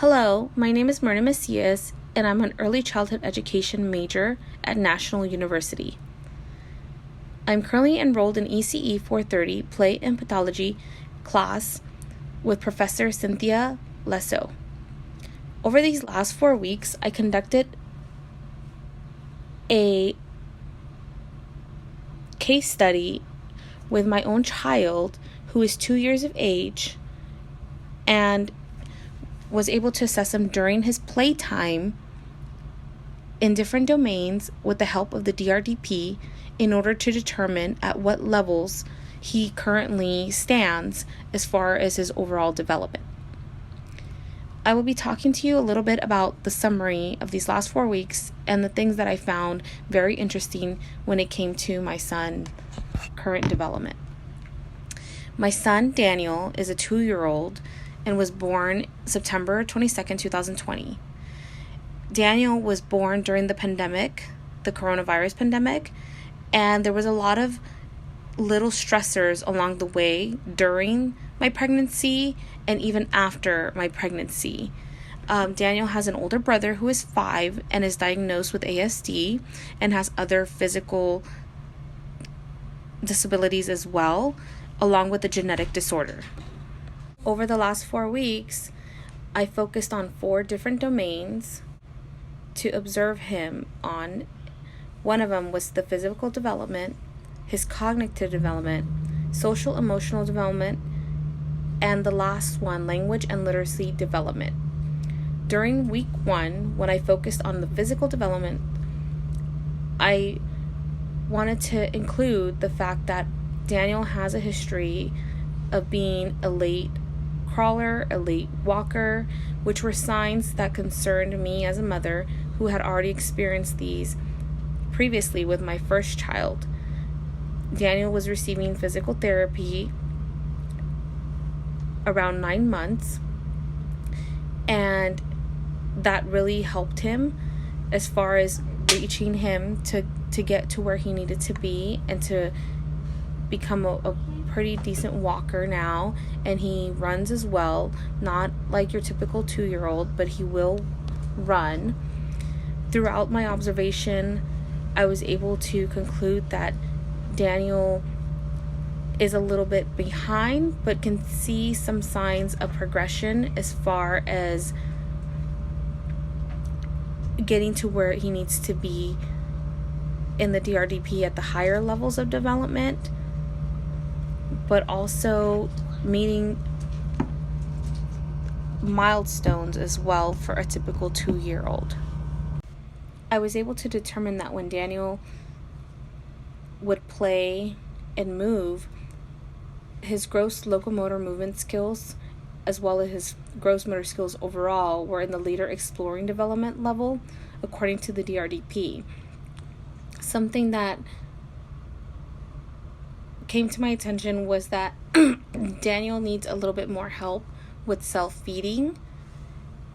Hello, my name is Mirna Macias, and I'm an early childhood education major at National University. I'm currently enrolled in ECE 430 Play and Pedagogy class with Professor Leso. Over these last 4 weeks, I conducted a case study with my own child who is 2 years of age and was able to assess him during his playtime in different domains with the help of the DRDP in order to determine at what levels he currently stands as far as his overall development. I will be talking to you a little bit about the summary of these last 4 weeks and the things that I found very interesting when it came to my son's current development. My son, Daniel, is a 2-year-old and was born September 22nd, 2020. Daniel was born during the pandemic, the coronavirus pandemic, and there was a lot of little stressors along the way during my pregnancy and even after my pregnancy. Daniel has an older brother who is 5 and is diagnosed with ASD and has other physical disabilities as well, along with a genetic disorder. Over the last 4 weeks, I focused on 4 different domains to observe him on. One of them was the physical development, his cognitive development, social emotional development, and the last one, language and literacy development. During week 1, when I focused on the physical development, I wanted to include the fact that Daniel has a history of being a late crawler, a late walker, which were signs that concerned me as a mother who had already experienced these previously with my first child. Daniel was receiving physical therapy around 9 months, and that really helped him as far as reaching him to get to where he needed to be and to become a pretty decent walker now. And he runs as well, not like your typical 2-year-old, but he will run. Throughout my observation, I was able to conclude that Daniel is a little bit behind, but can see some signs of progression as far as getting to where he needs to be in the DRDP at the higher levels of development, but also meeting milestones as well for a typical 2-year-old. I was able to determine that when Daniel would play and move, his gross locomotor movement skills as well as his gross motor skills overall were in the later exploring development level according to the DRDP. Something that came to my attention was that Daniel needs a little bit more help with self-feeding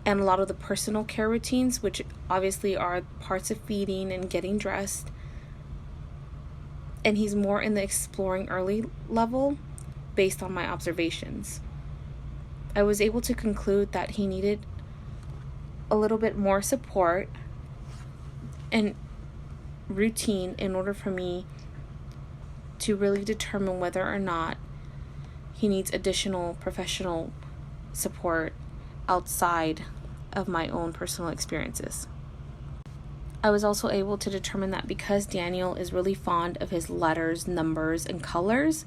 and a lot of the personal care routines, which obviously are parts of feeding and getting dressed. And he's more in the exploring early level based on my observations. I was able to conclude that he needed a little bit more support and routine in order for me to really determine whether or not he needs additional professional support outside of my own personal experiences. I was also able to determine that because Daniel is really fond of his letters, numbers, and colors,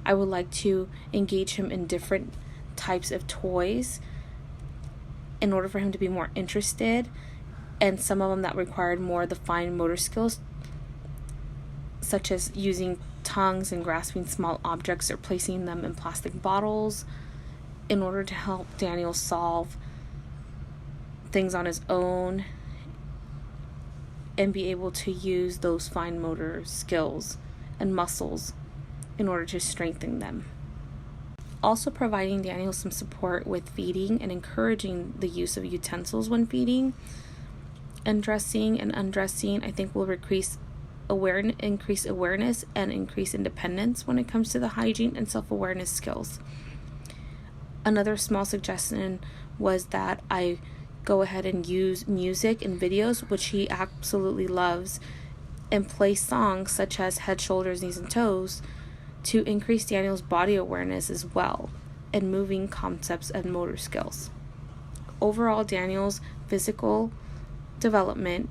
I would like to engage him in different types of toys in order for him to be more interested, and some of them that required more of the fine motor skills, such as using tongues and grasping small objects or placing them in plastic bottles in order to help Daniel solve things on his own and be able to use those fine motor skills and muscles in order to strengthen them. Also providing Daniel some support with feeding and encouraging the use of utensils when feeding and dressing and undressing, I think will increase awareness and increase independence when it comes to the hygiene and self-awareness skills. Another small suggestion was that I go ahead and use music and videos, which he absolutely loves, and play songs such as Head, Shoulders, Knees, and Toes to increase Daniel's body awareness as well and moving concepts and motor skills. Overall, Daniel's physical development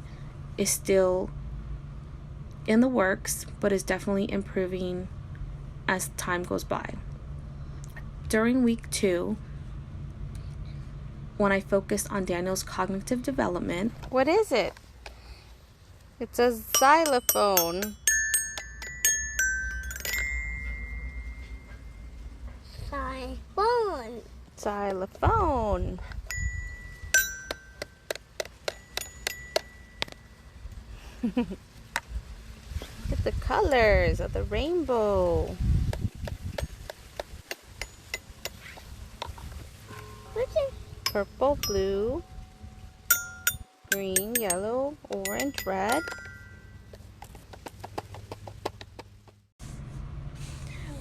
is still in the works, but is definitely improving as time goes by. During week 2, when I focused on Daniel's cognitive development. What is it? It's a xylophone. Xylophone. Xylophone. Look at the colors of the rainbow. Purple, blue, green, yellow, orange, red.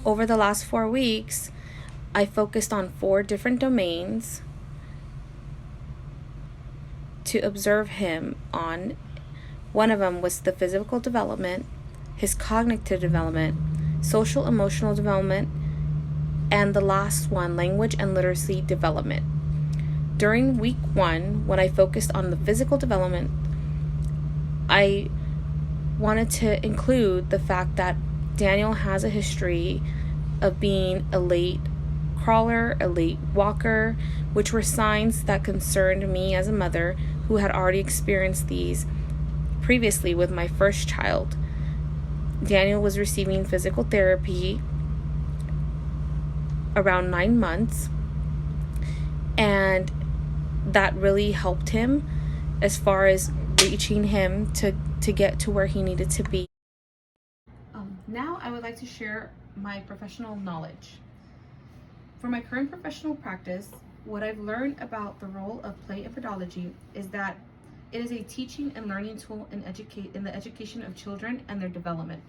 Over the last 4 weeks, I focused on 4 different domains to observe him on. One of them was the physical development, his cognitive development, social emotional development, and the last one, language and literacy development. During week 1, when I focused on the physical development, I wanted to include the fact that Daniel has a history of being a late crawler, a late walker, which were signs that concerned me as a mother who had already experienced these previously with my first child. Daniel was receiving physical therapy around 9 months, and that really helped him as far as reaching him to get to where he needed to be. Now I would like to share my professional knowledge. For my current professional practice, what I've learned about the role of play in pedagogy is that it is a teaching and learning tool in the education of children and their development.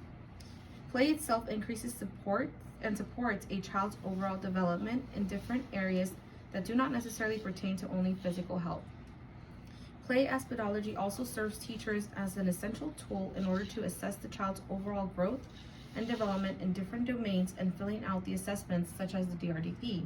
Play itself increases support and supports a child's overall development in different areas that do not necessarily pertain to only physical health. Play as pedagogy also serves teachers as an essential tool in order to assess the child's overall growth and development in different domains and filling out the assessments such as the DRDP.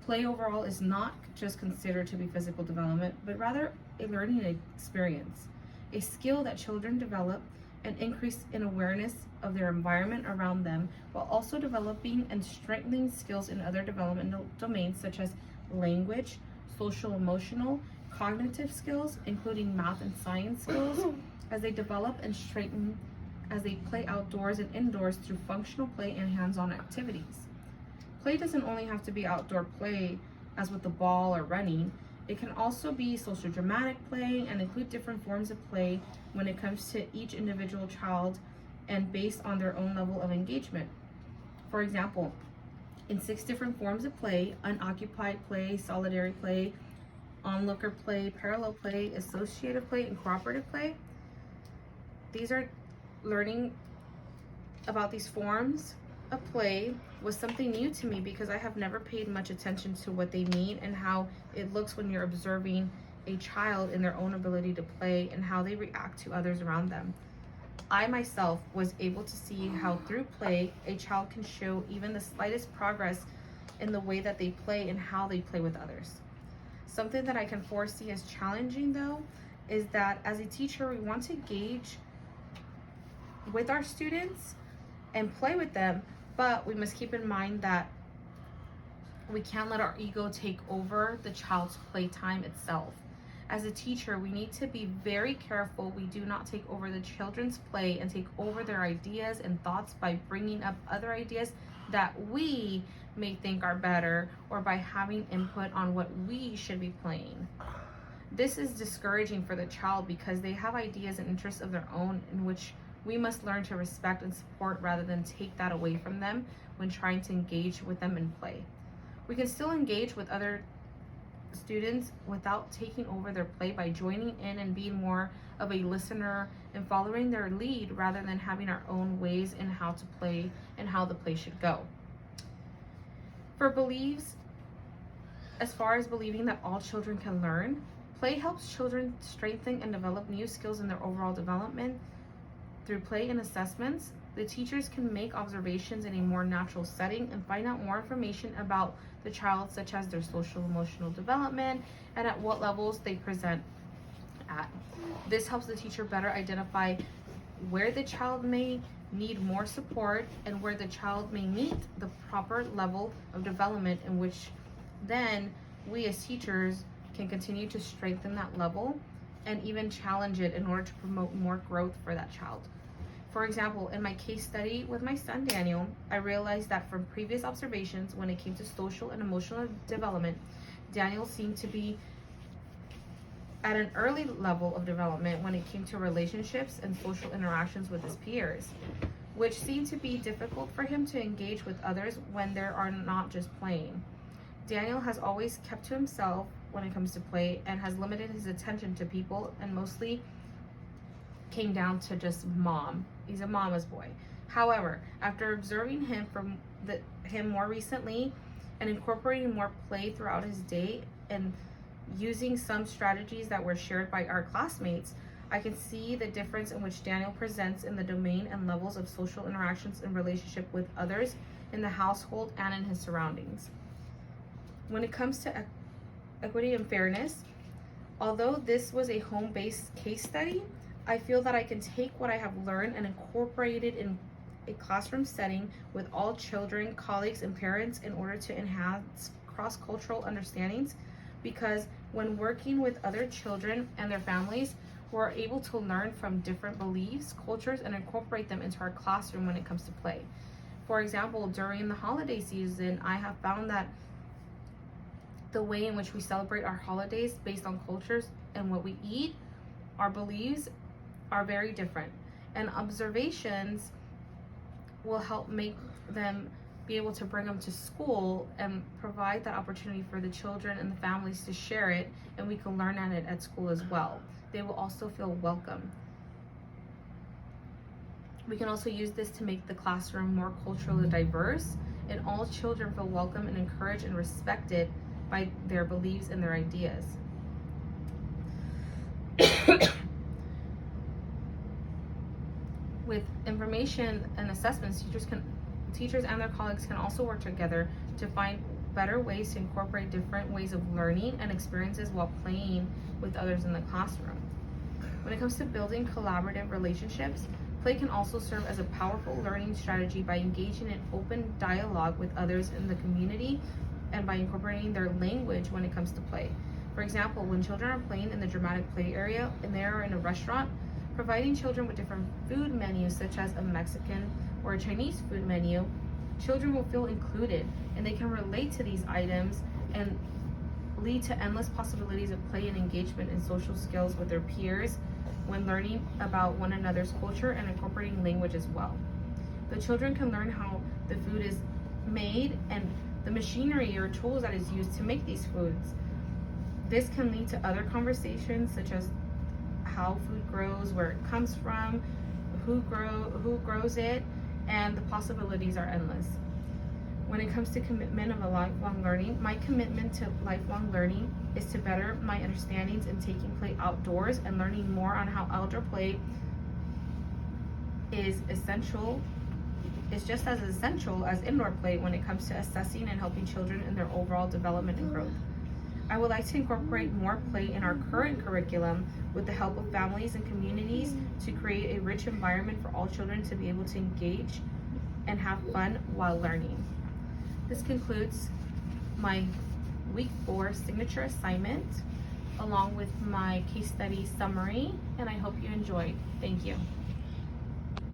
Play overall is not just considered to be physical development, but rather a learning experience, a skill that children develop and increase in awareness of their environment around them, while also developing and strengthening skills in other developmental domains such as language, social emotional, cognitive skills, including math and science skills, as they develop and strengthen as they play outdoors and indoors through functional play and hands-on activities. Play doesn't only have to be outdoor play as with the ball or running. It can also be social dramatic play and include different forms of play when it comes to each individual child and based on their own level of engagement. For example, in 6 different forms of play: unoccupied play, solitary play, onlooker play, parallel play, associative play, and cooperative play. These are learning about these forms of play was something new to me because I have never paid much attention to what they mean and how it looks when you're observing a child in their own ability to play and how they react to others around them. I myself was able to see how through play, a child can show even the slightest progress in the way that they play and how they play with others. Something that I can foresee as challenging though is that as a teacher, we want to engage with our students and play with them, but we must keep in mind that we can't let our ego take over the child's playtime itself. As a teacher, we need to be very careful we do not take over the children's play and take over their ideas and thoughts by bringing up other ideas that we may think are better or by having input on what we should be playing. This is discouraging for the child because they have ideas and interests of their own in which we must learn to respect and support rather than take that away from them when trying to engage with them in play. We can still engage with other students without taking over their play by joining in and being more of a listener and following their lead rather than having our own ways in how to play and how the play should go. For beliefs As far as believing that all children can learn, play helps children strengthen and develop new skills in their overall development. Through play and assessments, the teachers can make observations in a more natural setting and find out more information about the child, such as their social emotional development and at what levels they present at. This helps the teacher better identify where the child may need more support and where the child may meet the proper level of development, in which then we as teachers can continue to strengthen that level and even challenge it in order to promote more growth for that child. For example, in my case study with my son Daniel, I realized that from previous observations when it came to social and emotional development, Daniel seemed to be at an early level of development when it came to relationships and social interactions with his peers, which seemed to be difficult for him to engage with others when they are not just playing. Daniel has always kept to himself when it comes to play and has limited his attention to people and mostly came down to just mom. He's a mama's boy. However, after observing him more recently and incorporating more play throughout his day and using some strategies that were shared by our classmates, I can see the difference in which Daniel presents in the domain and levels of social interactions and relationship with others in the household and in his surroundings. When it comes to equity and fairness, although this was a home-based case study, I feel that I can take what I have learned and incorporate it in a classroom setting with all children, colleagues, and parents in order to enhance cross-cultural understandings, because when working with other children and their families, we're able to learn from different beliefs, cultures, and incorporate them into our classroom when it comes to play. For example, during the holiday season, I have found that the way in which we celebrate our holidays based on cultures and what we eat, our beliefs are very different. And observations will help make them be able to bring them to school and provide that opportunity for the children and the families to share it, and we can learn at it at school as well. They will also feel welcome. We can also use this to make the classroom more culturally diverse, and all children feel welcome and encouraged and respected by their beliefs and their ideas. With information and assessments, teachers and their colleagues can also work together to find better ways to incorporate different ways of learning and experiences while playing with others in the classroom. When it comes to building collaborative relationships, play can also serve as a powerful learning strategy by engaging in open dialogue with others in the community and by incorporating their language when it comes to play. For example, when children are playing in the dramatic play area and they are in a restaurant, providing children with different food menus such as a Mexican or a Chinese food menu, children will feel included and they can relate to these items and lead to endless possibilities of play and engagement in social skills with their peers when learning about one another's culture and incorporating language as well. The children can learn how the food is made and the machinery or tools that is used to make these foods. This can lead to other conversations such as how food grows, where it comes from, who grows it, and the possibilities are endless. When it comes to commitment of a lifelong learning, my commitment to lifelong learning is to better my understandings in taking play outdoors and learning more on how outdoor play is just as essential as indoor play when it comes to assessing and helping children in their overall development and growth. I would like to incorporate more play in our current curriculum with the help of families and communities to create a rich environment for all children to be able to engage and have fun while learning. This concludes my week 4 signature assignment along with my case study summary, and I hope you enjoyed. Thank you.